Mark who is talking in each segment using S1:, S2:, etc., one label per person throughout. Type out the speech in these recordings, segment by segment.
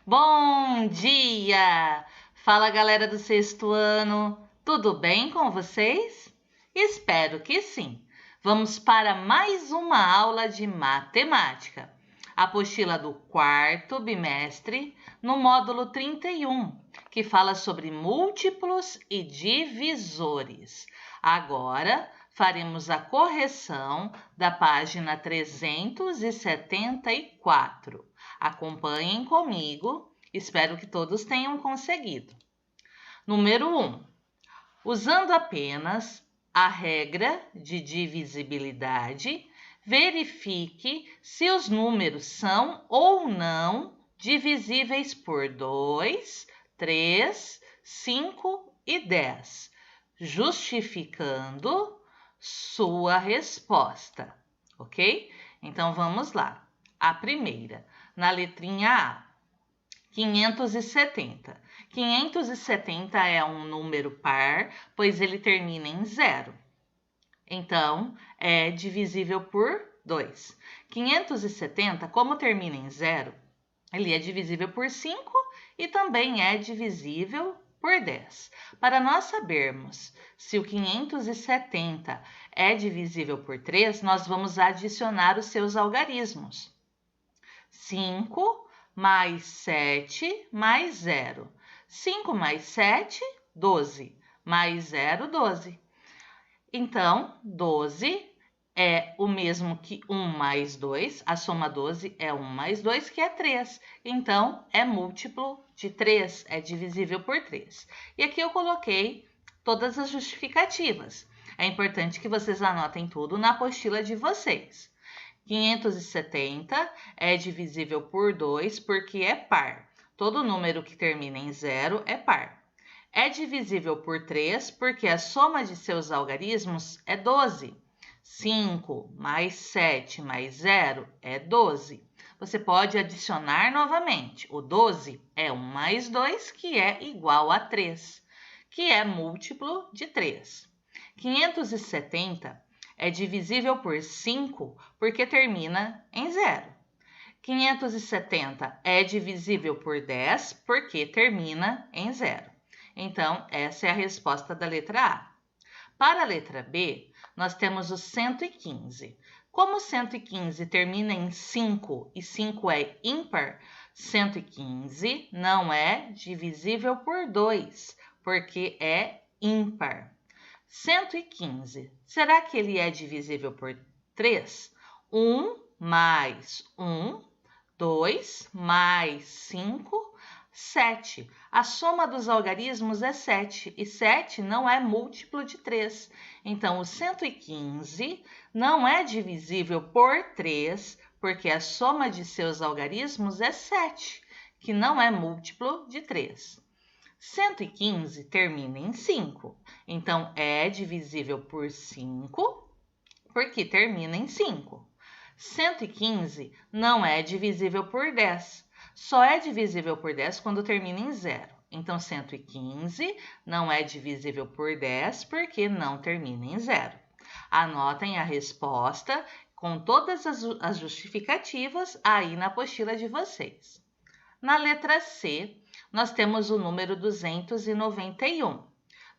S1: Bom dia! Fala, galera do sexto ano, tudo bem com vocês? Espero que sim. Vamos para mais uma aula de matemática. Apostila do quarto bimestre, no módulo 31, que fala sobre múltiplos e divisores. Agora, faremos a correção da página 374. Acompanhem comigo, espero que todos tenham conseguido. Número 1. Usando apenas a regra de divisibilidade, verifique se os números são ou não divisíveis por 2, 3, 5 e 10, justificando sua resposta, ok? Então, vamos lá. A primeira, na letrinha A, 570. 570 é um número par, pois ele termina em 0. Então, é divisível por 2. 570, como termina em 0, ele é divisível por 5 e também é divisível por 10. Para nós sabermos se o 570 é divisível por 3, nós vamos adicionar os seus algarismos. 5 mais 7 mais 0. 5 mais 7, 12. Mais 0, 12. Então, 12 é o mesmo que 1 mais 2. A soma 12 é 1 mais 2, que é 3. Então, é múltiplo de 3, é divisível por 3. E aqui eu coloquei todas as justificativas. É importante que vocês anotem tudo na apostila de vocês. 570 é divisível por 2 porque é par. Todo número que termina em 0 é par. É divisível por 3 porque a soma de seus algarismos é 12. 5 mais 7 mais 0 é 12. Você pode adicionar novamente. O 12 é 1 mais 2, que é igual a 3, que é múltiplo de 3. 570 é divisível por 5 porque termina em 0. 570 é divisível por 10 porque termina em 0. Então, essa é a resposta da letra A. Para a letra B, nós temos o 115. Como 115 termina em 5 e 5 é ímpar, 115 não é divisível por 2, porque é ímpar. 115, será que ele é divisível por 3? 1 mais 1, 2 mais 5, 7. A soma dos algarismos é 7 e 7 não é múltiplo de 3. Então, o 115 não é divisível por 3, porque a soma de seus algarismos é 7, que não é múltiplo de 3. 115 termina em 5, então é divisível por 5, porque termina em 5. 115 não é divisível por 10, só é divisível por 10 quando termina em 0. Então, 115 não é divisível por 10 porque não termina em 0. Anotem a resposta com todas as justificativas aí na apostila de vocês. Na letra C, nós temos o número 291.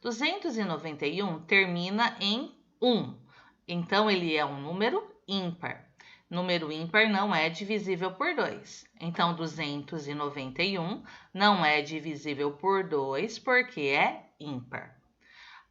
S1: 291 termina em 1, então ele é um número ímpar. Número ímpar não é divisível por 2. Então, 291 não é divisível por 2 porque é ímpar.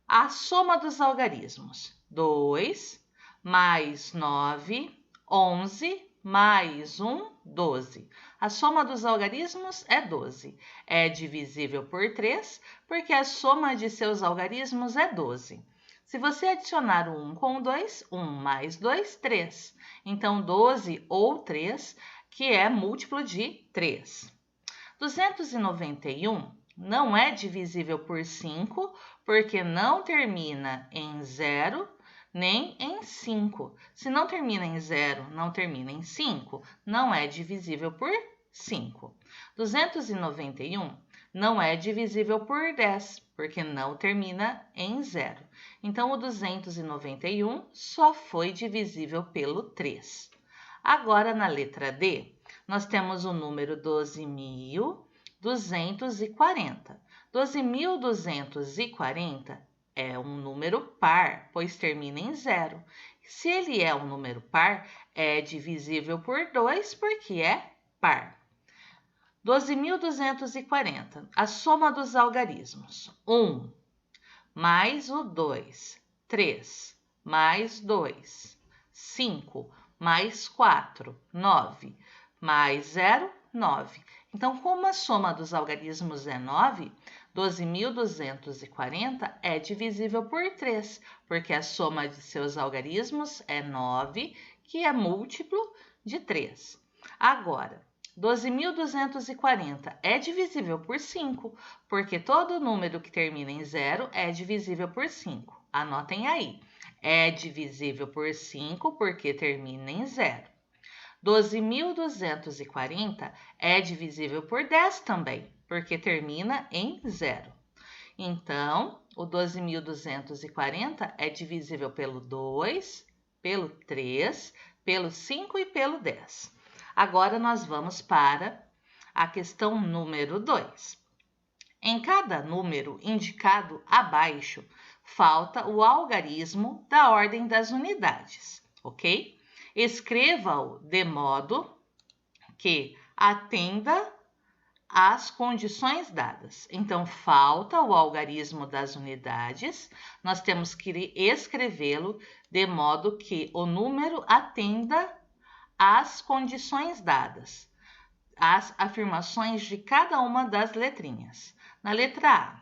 S1: A soma dos algarismos: 2 mais 9, 11 mais 1, 12. A soma dos algarismos é 12. É divisível por 3 porque a soma de seus algarismos é 12. Se você adicionar o 1 com o 2, 1 mais 2, 3. Então, 12 ou 3, que é múltiplo de 3. 291 não é divisível por 5, porque não termina em 0 nem em 5. Se não termina em 0, não termina em 5, não é divisível por 5. 291 não é divisível por 10, porque não termina em 0. Então, o 291 só foi divisível pelo 3. Agora, na letra D, nós temos o número 12.000 12.240. 12.240 é um número par, pois termina em 0. Se ele é um número par, é divisível por 2, porque é par. 12.240, a soma dos algarismos. 1 mais o 2, 3 mais 2, 5 mais 4, 9, mais 0, 9. Então, como a soma dos algarismos é 9, 12.240 é divisível por 3, porque a soma de seus algarismos é 9, que é múltiplo de 3. Agora, 12.240 é divisível por 5, porque todo número que termina em 0 é divisível por 5. Anotem aí. É divisível por 5 porque termina em 0. 12.240 é divisível por 10 também, porque termina em 0. Então, o 12.240 é divisível pelo 2, pelo 3, pelo 5 e pelo 10. Agora, nós vamos para a questão número 2. Em cada número indicado abaixo, falta o algarismo da ordem das unidades, ok? Escreva-o de modo que atenda às condições dadas. Então, falta o algarismo das unidades, nós temos que escrevê-lo de modo que o número atenda às condições dadas, as afirmações de cada uma das letrinhas. Na letra A,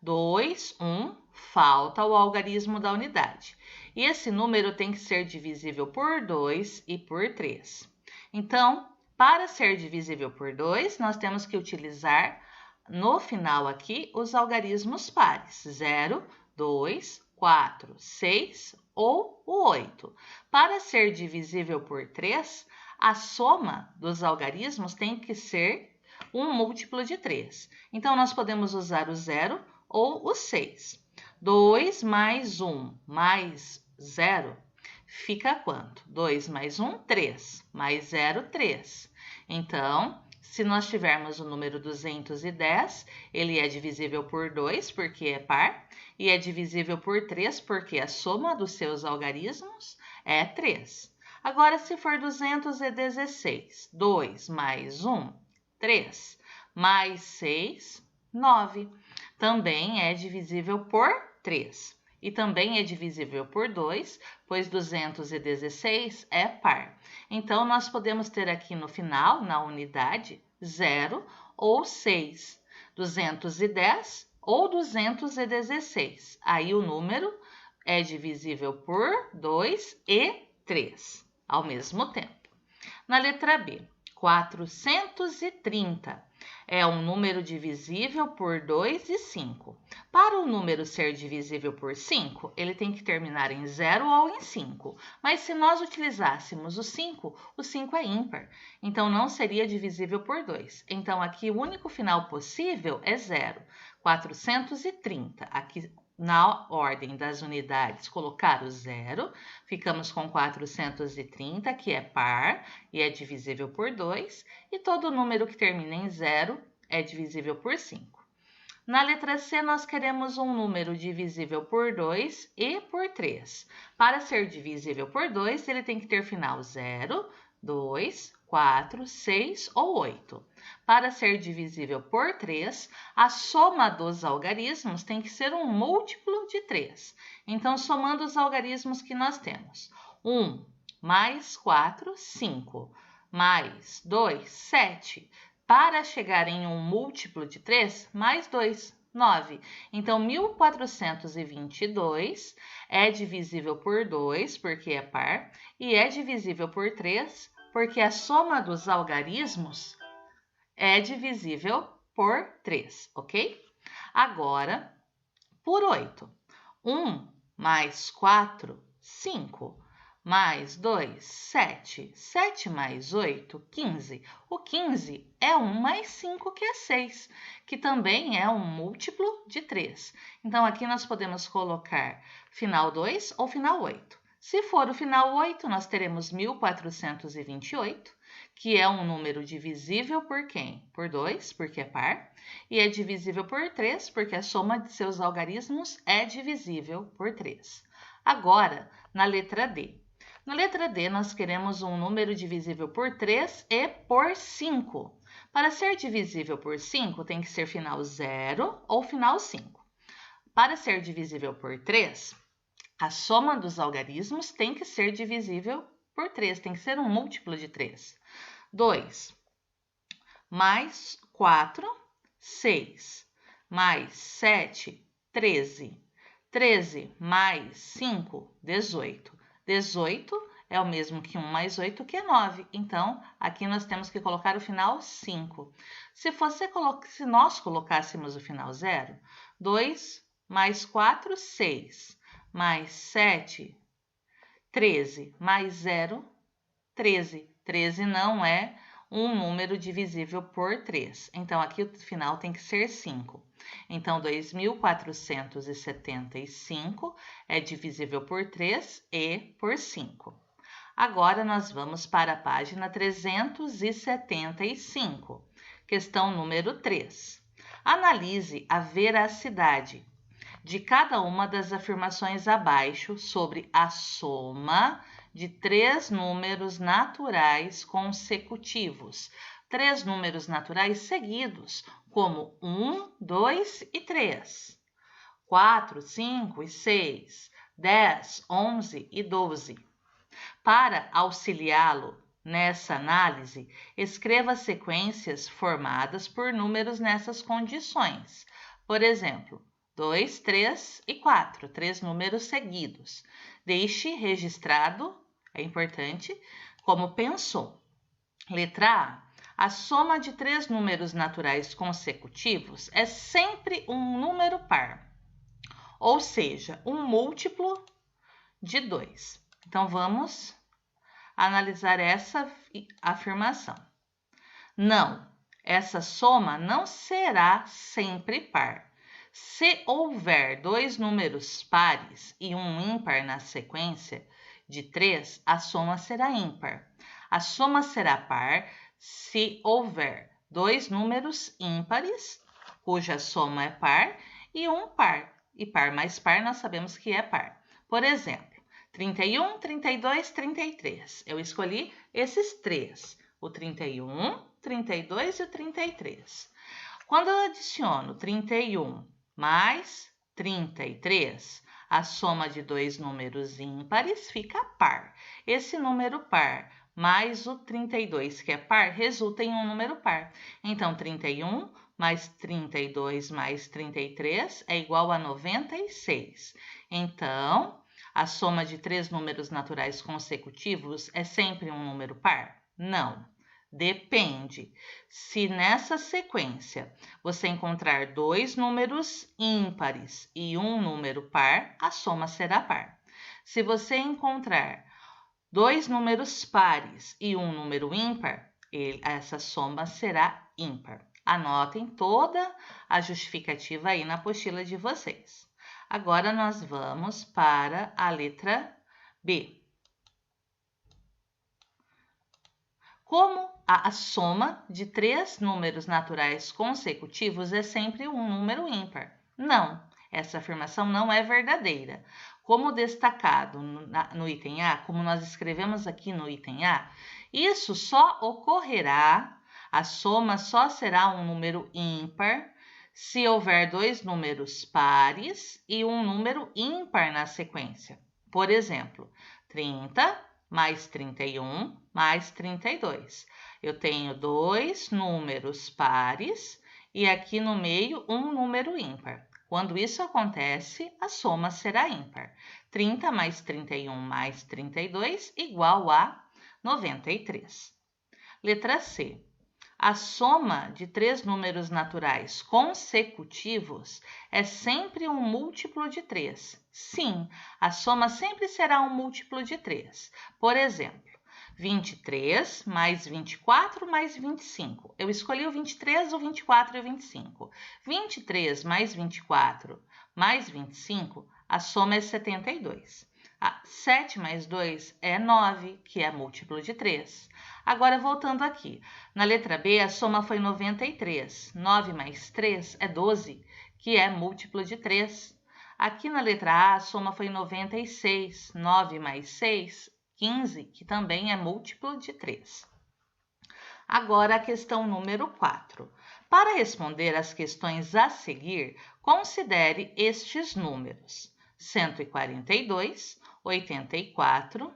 S1: 2, 1, falta o algarismo da unidade. E esse número tem que ser divisível por 2 e por 3. Então, para ser divisível por 2, nós temos que utilizar no final aqui os algarismos pares. 0, 2, 4, 6 ou o 8. Para ser divisível por 3, a soma dos algarismos tem que ser um múltiplo de 3. Então, nós podemos usar o 0 ou o 6. 2 mais 1 mais 0 fica quanto? 2 mais 1, 3. Mais 0, 3. Então, se nós tivermos o número 210, ele é divisível por 2, porque é par, e é divisível por 3, porque a soma dos seus algarismos é 3. Agora, se for 216, 2 mais 1, 3, mais 6, 9. Também é divisível por 3. E também é divisível por 2, pois 216 é par. Então, nós podemos ter aqui no final, na unidade, 0 ou 6, 210 ou 216. Aí o número é divisível por 2 e 3 ao mesmo tempo. Na letra B, 430 é um número divisível por 2 e 5. Para o número ser divisível por 5, ele tem que terminar em 0 ou em 5. Mas se nós utilizássemos o 5 é ímpar. Então, não seria divisível por 2. Então, aqui o único final possível é 0. 430. Aqui, na ordem das unidades, colocar o 0, ficamos com 430, que é par e é divisível por 2, e todo número que termina em 0 é divisível por 5. Na letra C, nós queremos um número divisível por 2 e por 3. Para ser divisível por 2, ele tem que ter final 0, 2, 4, 6 ou 8. Para ser divisível por 3, a soma dos algarismos tem que ser um múltiplo de 3. Então, somando os algarismos que nós temos. 1 mais 4, 5. Mais 2, 7. Para chegar em um múltiplo de 3, mais 2, 9. Então, 1422 é divisível por 2, porque é par, e é divisível por 3, porque a soma dos algarismos é divisível por 3, ok? Agora, por 8. 1 mais 4, 5. Mais 2, 7. 7 mais 8, 15. O 15 é 1 mais 5, que é 6, que também é um múltiplo de 3. Então, aqui nós podemos colocar final 2 ou final 8. Se for o final 8, nós teremos 1428, que é um número divisível por quem? Por 2, porque é par, e é divisível por 3, porque a soma de seus algarismos é divisível por 3. Agora, na letra D. Na letra D, nós queremos um número divisível por 3 e por 5. Para ser divisível por 5, tem que ser final 0 ou final 5. Para ser divisível por 3, a soma dos algarismos tem que ser divisível por 3, tem que ser um múltiplo de 3. 2 mais 4, 6, mais 7, 13. 13 mais 5, 18. 18 é o mesmo que 1 mais 8, que é 9. Então, aqui nós temos que colocar o final 5. Se nós colocássemos o final 0, 2 mais 4, 6, mais 7, 13, mais 0, 13. 13 não é um número divisível por 3. Então, aqui o final tem que ser 5. Então, 2.475 é divisível por 3 e por 5. Agora, nós vamos para a página 375, questão número 3. Analise a veracidade de cada uma das afirmações abaixo sobre a soma de 3 números naturais consecutivos. 3 números naturais seguidos, como 1, 2 e 3. 4, 5 e 6. 10, 11 e 12. Para auxiliá-lo nessa análise, escreva sequências formadas por números nessas condições. Por exemplo, 2, 3 e 4, 3 números seguidos. Deixe registrado, é importante, como pensou. Letra A. A soma de 3 números naturais consecutivos é sempre um número par, ou seja, um múltiplo de 2. Então, vamos analisar essa afirmação. Não, essa soma não será sempre par. Se houver 2 números pares e um ímpar na sequência de 3, a soma será ímpar. A soma será par se houver 2 números ímpares, cuja soma é par, e um par. E par mais par nós sabemos que é par. Por exemplo, 31, 32, 33. Eu escolhi esses 3, o 31, 32 e o 33. Quando eu adiciono 31 mais 33, a soma de 2 números ímpares fica par. Esse número par mais o 32, que é par, resulta em um número par. Então, 31 mais 32 mais 33 é igual a 96. Então, a soma de 3 números naturais consecutivos é sempre um número par? Não. Depende. Se nessa sequência você encontrar 2 números ímpares e um número par, a soma será par. Se você encontrar 2 números pares e um número ímpar, essa soma será ímpar. Anotem toda a justificativa aí na apostila de vocês. Agora nós vamos para a letra B. Como a soma de 3 números naturais consecutivos é sempre um número ímpar? Não, essa afirmação não é verdadeira. Como destacado no item A, como nós escrevemos aqui no item A, isso só ocorrerá, a soma só será um número ímpar se houver 2 números pares e um número ímpar na sequência. Por exemplo, 30 mais 31 mais 32. Eu tenho 2 números pares e aqui no meio um número ímpar. Quando isso acontece, a soma será ímpar. 30 mais 31 mais 32 igual a 93. Letra C. A soma de 3 números naturais consecutivos é sempre um múltiplo de 3. Sim, a soma sempre será um múltiplo de 3. Por exemplo, 23 mais 24 mais 25. Eu escolhi o 23, o 24 e o 25. 23 mais 24 mais 25, a soma é 72. 7 mais 2 é 9, que é múltiplo de 3. Agora, voltando aqui. Na letra B, a soma foi 93. 9 mais 3 é 12, que é múltiplo de 3. Aqui na letra A, a soma foi 96. 9 mais 6, 15, que também é múltiplo de 3. Agora, a questão número 4. Para responder às questões a seguir, considere estes números: 142, 84,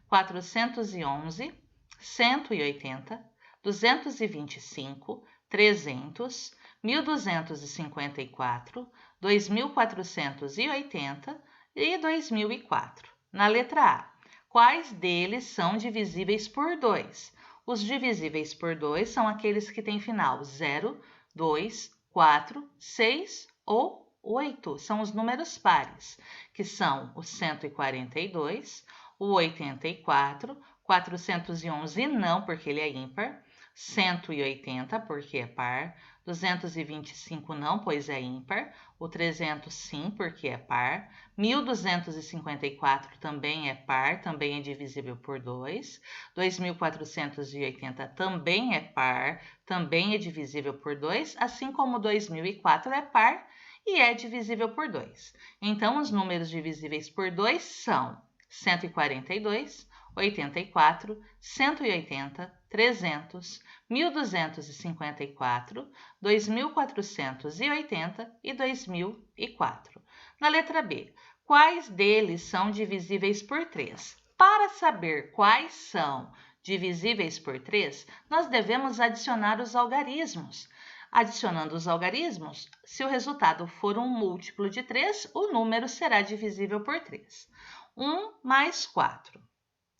S1: 411, 180, 225, 300, 1254, 2480 e 2004. Na letra A, quais deles são divisíveis por 2? Os divisíveis por 2 são aqueles que têm final 0, 2, 4, 6 ou 8. São os números pares, que são o 142, o 84, 411 não, porque ele é ímpar, 180, porque é par, 225 não, pois é ímpar, o 300 sim, porque é par, 1254 também é par, também é divisível por 2, 2480 também é par, também é divisível por 2, assim como 2004 é par e é divisível por 2. Então, os números divisíveis por 2 são 142, 84, 180, 300, 1254, 2480 e 2004. Na letra B, quais deles são divisíveis por 3? Para saber quais são divisíveis por 3, nós devemos adicionar os algarismos. Adicionando os algarismos, se o resultado for um múltiplo de 3, o número será divisível por 3. 1 mais 4.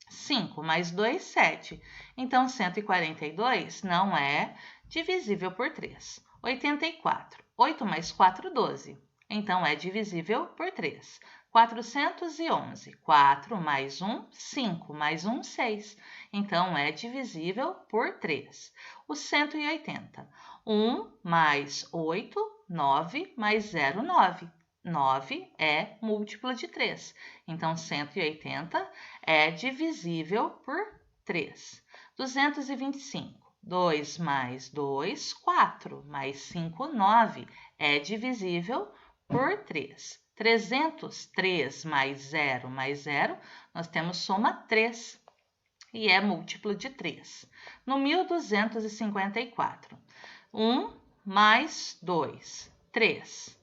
S1: 5 mais 2, 7. Então, 142 não é divisível por 3. 84. 8 mais 4, 12. Então, é divisível por 3. 411. 4 mais 1, 5 mais 1, 6. Então, é divisível por 3. O 180. 1 mais 8, 9 mais 0, 9. 9 é múltiplo de 3. Então, 180 é divisível por 3. 225. 2 mais 2, 4. Mais 5, 9. É divisível por 3. 300, 3 mais 0 mais 0, nós temos soma 3. E é múltiplo de 3. No 1254. 1 mais 2, 3.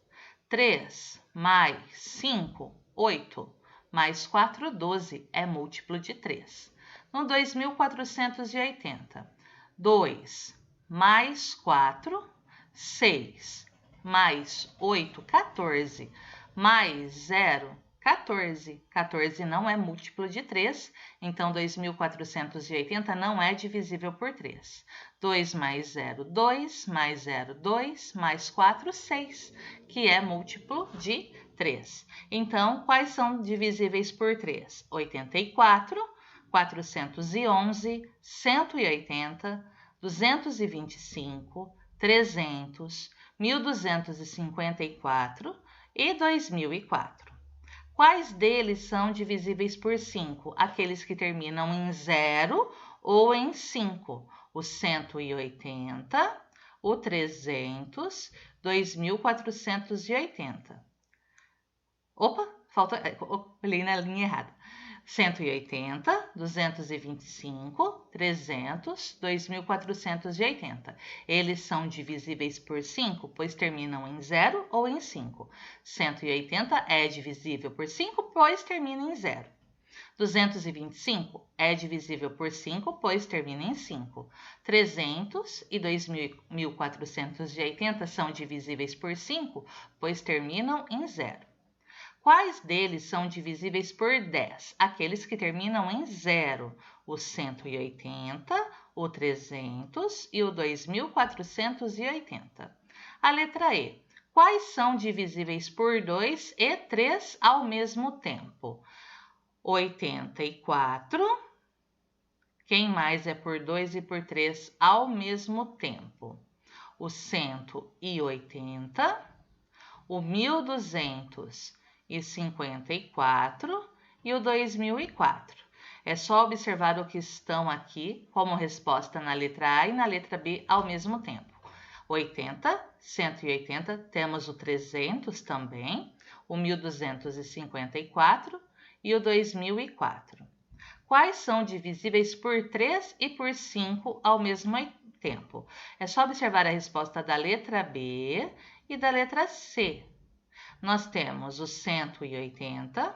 S1: 3 mais 5, 8. Mais 4, 12. É múltiplo de 3. No 2480. 2 mais 4, 6. Mais 8, 14. Mais 0, 14. 14 não é múltiplo de 3, então 2480 não é divisível por 3. 2 mais 0, 2. Mais 0, 2. Mais 4, 6, que é múltiplo de 3. Então, quais são divisíveis por 3? 84, 411, 180, 225, 300, 1254 e 2004. Quais deles são divisíveis por 5? Aqueles que terminam em 0 ou em 5. O 180, o 300, 2480. Opa, olhei na linha errada. 180, 225, 300, 2480. Eles são divisíveis por 5, pois terminam em 0 ou em 5. 180 é divisível por 5, pois termina em 0. 225 é divisível por 5, pois termina em 5. 300 e 2480 são divisíveis por 5, pois terminam em 0. Quais deles são divisíveis por 10? Aqueles que terminam em 0. O 180, o 300 e o 2480. A letra E. Quais são divisíveis por 2 e 3 ao mesmo tempo? 84. Quem mais é por 2 e por 3 ao mesmo tempo? O 180, o 1254 e o 2004. É só observar o que estão aqui como resposta na letra A e na letra B ao mesmo tempo. 80, 180, temos o 300 também, o 1254 e o 2004. Quais são divisíveis por 3 e por 5 ao mesmo tempo? É só observar a resposta da letra B e da letra C. Nós temos o 180.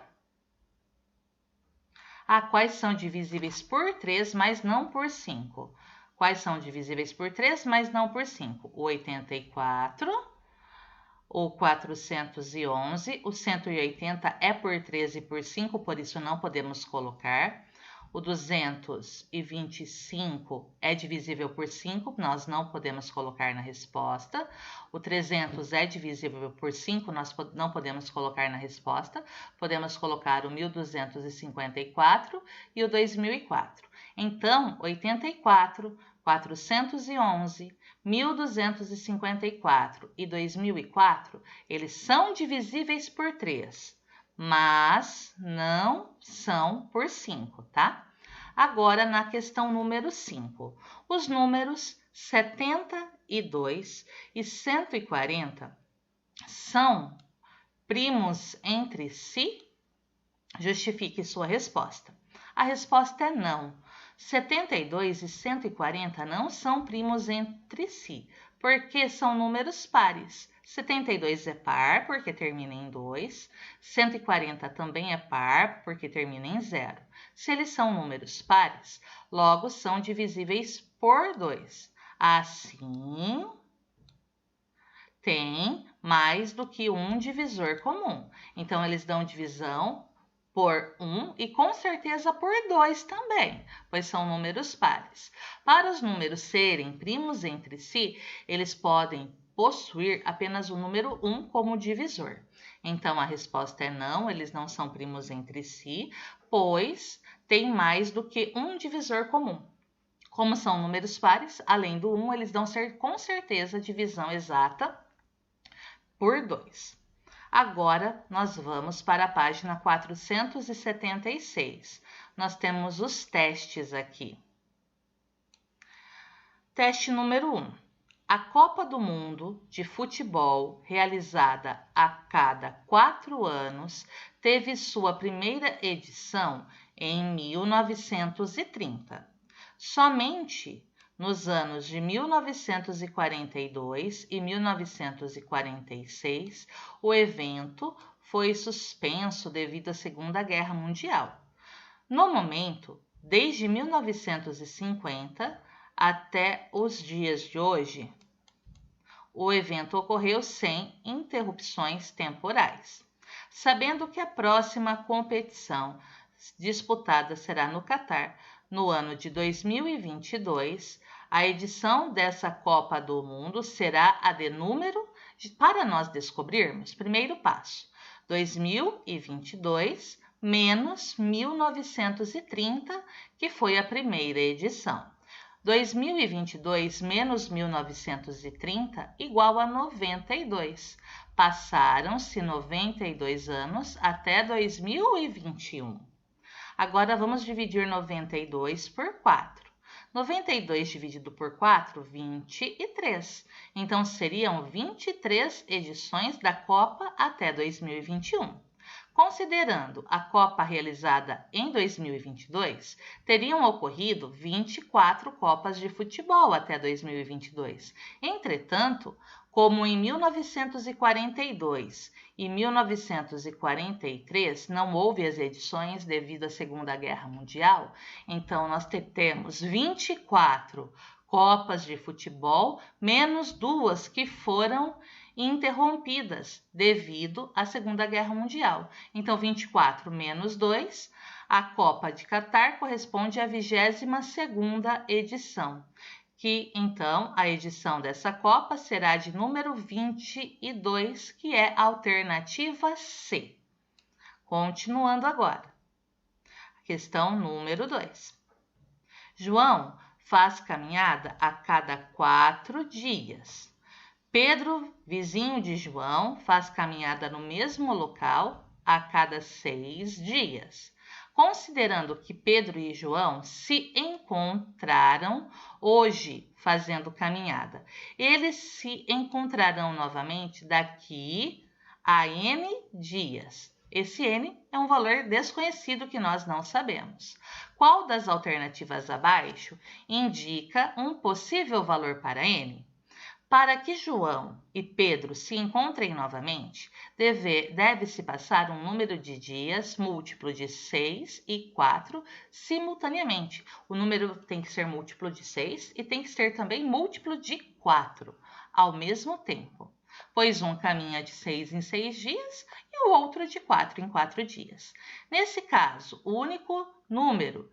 S1: Quais são divisíveis por 3, mas não por 5? Quais são divisíveis por 3, mas não por 5? O 84, o 411, o 180 é por 3 e por 5, por isso não podemos colocar. O 225 é divisível por 5, nós não podemos colocar na resposta. O 300 é divisível por 5, nós não podemos colocar na resposta. Podemos colocar o 1254 e o 2004. Então, 84, 411, 1254 e 2004, eles são divisíveis por 3, mas não são por 5, tá? Agora, na questão número 5, os números 72 e 140 são primos entre si? Justifique sua resposta. A resposta é não. 72 e 140 não são primos entre si, porque são números pares. 72 é par, porque termina em 2. 140 também é par, porque termina em 0. Se eles são números pares, logo são divisíveis por 2. Assim, tem mais do que um divisor comum. Então, eles dão divisão por 1 e com certeza por 2 também, pois são números pares. Para os números serem primos entre si, eles podem possuir apenas o número 1 como divisor. Então, a resposta é não, eles não são primos entre si, pois tem mais do que um divisor comum. Como são números pares, além do 1, eles dão com certeza divisão exata por 2. Agora, nós vamos para a página 476. Nós temos os testes aqui. Teste número 1. A Copa do Mundo de Futebol, realizada a cada 4 anos, teve sua primeira edição em 1930. Somente nos anos de 1942 e 1946, o evento foi suspenso devido à Segunda Guerra Mundial. No momento, desde 1950 até os dias de hoje, o evento ocorreu sem interrupções temporais. Sabendo que a próxima competição disputada será no Catar, no ano de 2022, a edição dessa Copa do Mundo será a de número, para nós descobrirmos, primeiro passo, 2022 menos 1930, que foi a primeira edição. 2022 menos 1930 igual a 92. Passaram-se 92 anos até 2021. Agora, vamos dividir 92 por 4. 92 dividido por 4, 23. Então, seriam 23 edições da Copa até 2021. Considerando a Copa realizada em 2022, teriam ocorrido 24 Copas de futebol até 2022. Entretanto, como em 1942 e 1943 não houve as edições devido à Segunda Guerra Mundial, então nós temos 24 Copas de futebol, menos 2 que foram interrompidas devido à Segunda Guerra Mundial. Então, 24 menos 2, a Copa de Catar corresponde à 22ª edição, que então a edição dessa Copa será de número 22, que é a alternativa C. Continuando agora. Questão número 2. João faz caminhada a cada 4 dias. Pedro, vizinho de João, faz caminhada no mesmo local a cada 6 dias. Considerando que Pedro e João se encontraram hoje fazendo caminhada, eles se encontrarão novamente daqui a N dias. Esse N é um valor desconhecido que nós não sabemos. Qual das alternativas abaixo indica um possível valor para N? Para que João e Pedro se encontrem novamente, deve-se passar um número de dias múltiplo de 6 e 4 simultaneamente. O número tem que ser múltiplo de 6 e tem que ser também múltiplo de 4 ao mesmo tempo, pois um caminha de 6 em 6 dias e o outro de 4 em 4 dias. Nesse caso, o único número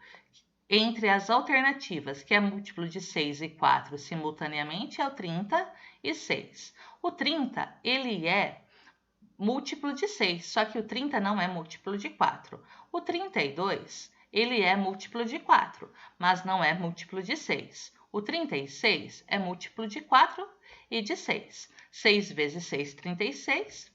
S1: entre as alternativas que é múltiplo de 6 e 4 simultaneamente é o 36. O 30, ele é múltiplo de 6, só que o 30 não é múltiplo de 4. O 32, ele é múltiplo de 4, mas não é múltiplo de 6. O 36 é múltiplo de 4 e de 6. 6 vezes 6, 36.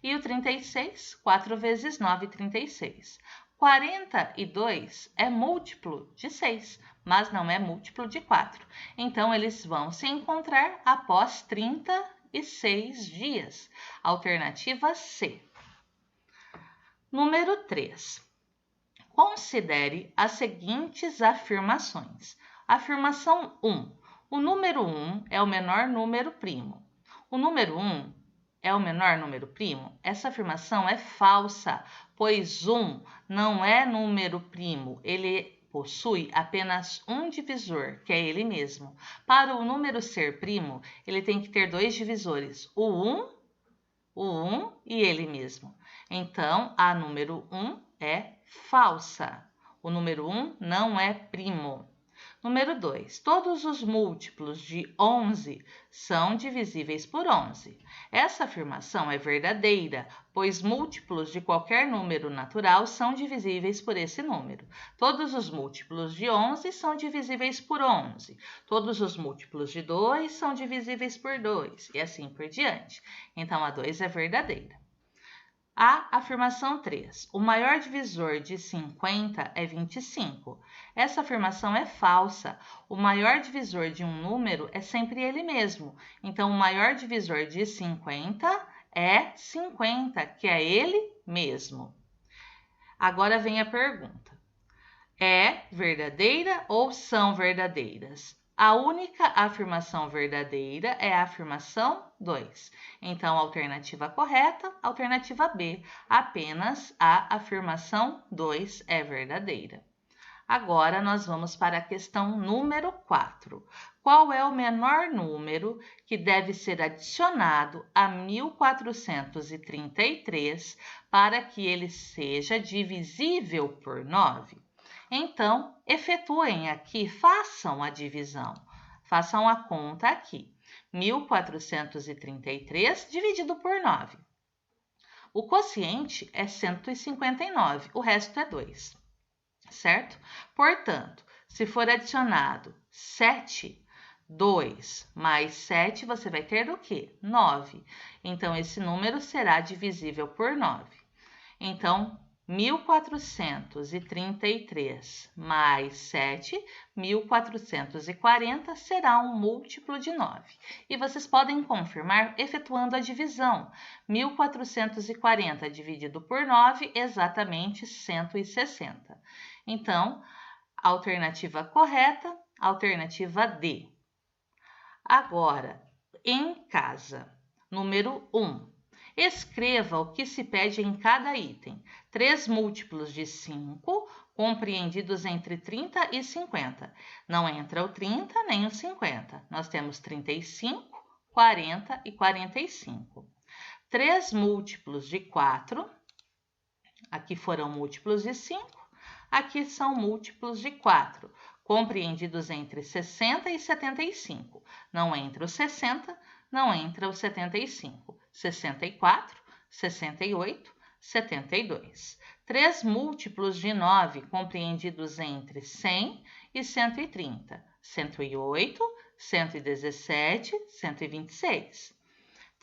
S1: E o 36, 4 vezes 9, 36. 42 é múltiplo de 6, mas não é múltiplo de 4. Então, eles vão se encontrar após 36 dias. Alternativa C. Número 3. Considere as seguintes afirmações. Afirmação 1. O número 1 é o menor número primo. O número 1 é o menor número primo? Essa afirmação é falsa, pois 1 não é número primo, ele possui apenas um divisor, que é ele mesmo. Para o número ser primo, ele tem que ter dois divisores, o 1 e ele mesmo. Então, a número 1 é falsa. O número 1 não é primo. Número 2. Todos os múltiplos de 11 são divisíveis por 11. Essa afirmação é verdadeira, pois múltiplos de qualquer número natural são divisíveis por esse número. Todos os múltiplos de 11 são divisíveis por 11. Todos os múltiplos de 2 são divisíveis por 2, e assim por diante. Então, a 2 é verdadeira. A afirmação 3. O maior divisor de 50 é 25. Essa afirmação é falsa. O maior divisor de um número é sempre ele mesmo. Então, o maior divisor de 50 é 50, que é ele mesmo. Agora vem a pergunta. É verdadeira ou são verdadeiras? A única afirmação verdadeira é a afirmação 2. Então, alternativa correta, alternativa B. Apenas a afirmação 2 é verdadeira. Agora, nós vamos para a questão número 4. Qual é o menor número que deve ser adicionado a 1433 para que ele seja divisível por 9? Então, efetuem aqui, façam a divisão. Façam a conta aqui. 1433 dividido por 9. O quociente é 159, o resto é 2, certo? Portanto, se for adicionado 7, 2 mais 7, você vai ter o quê? 9. Então, esse número será divisível por 9. Então, 1433 mais 7, 1440 será um múltiplo de 9. E vocês podem confirmar efetuando a divisão. 1440 dividido por 9, exatamente 160. Então, alternativa correta, alternativa D. Agora, em casa, número 1. Escreva o que se pede em cada item. 3 múltiplos de 5, compreendidos entre 30 e 50. Não entra o 30 nem o 50. Nós temos 35, 40 e 45. 3 múltiplos de 4. Aqui foram múltiplos de 5. Aqui são múltiplos de 4, compreendidos entre 60 e 75. Não entra o 60, não entra o 75. 64, 68, 72. 3 múltiplos de 9, compreendidos entre 100 e 130. 108, 117, 126.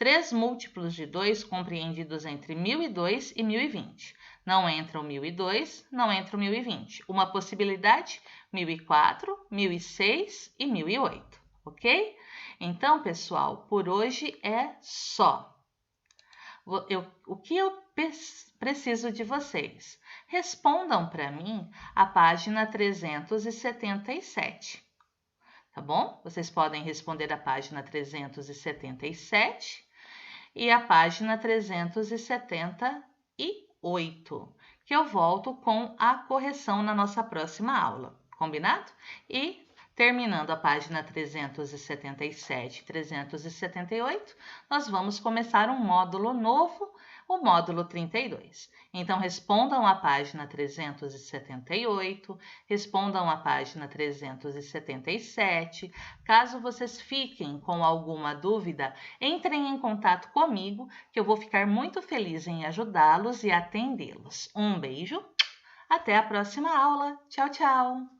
S1: 3 múltiplos de 2 compreendidos entre 1002 e 1020. Não entra o 1002, não entra o 1020. Uma possibilidade, 1004, 1006 e 1008, ok? Então, pessoal, por hoje é só. O que eu preciso de vocês? Respondam para mim a página 377. Tá bom? Vocês podem responder a página 377 e a página 378, que eu volto com a correção na nossa próxima aula, combinado? E terminando a página 377 e 378, nós vamos começar um módulo novo, o módulo 32. Então, respondam a página 378, respondam a página 377. Caso vocês fiquem com alguma dúvida, entrem em contato comigo, que eu vou ficar muito feliz em ajudá-los e atendê-los. Um beijo, até a próxima aula. Tchau, tchau!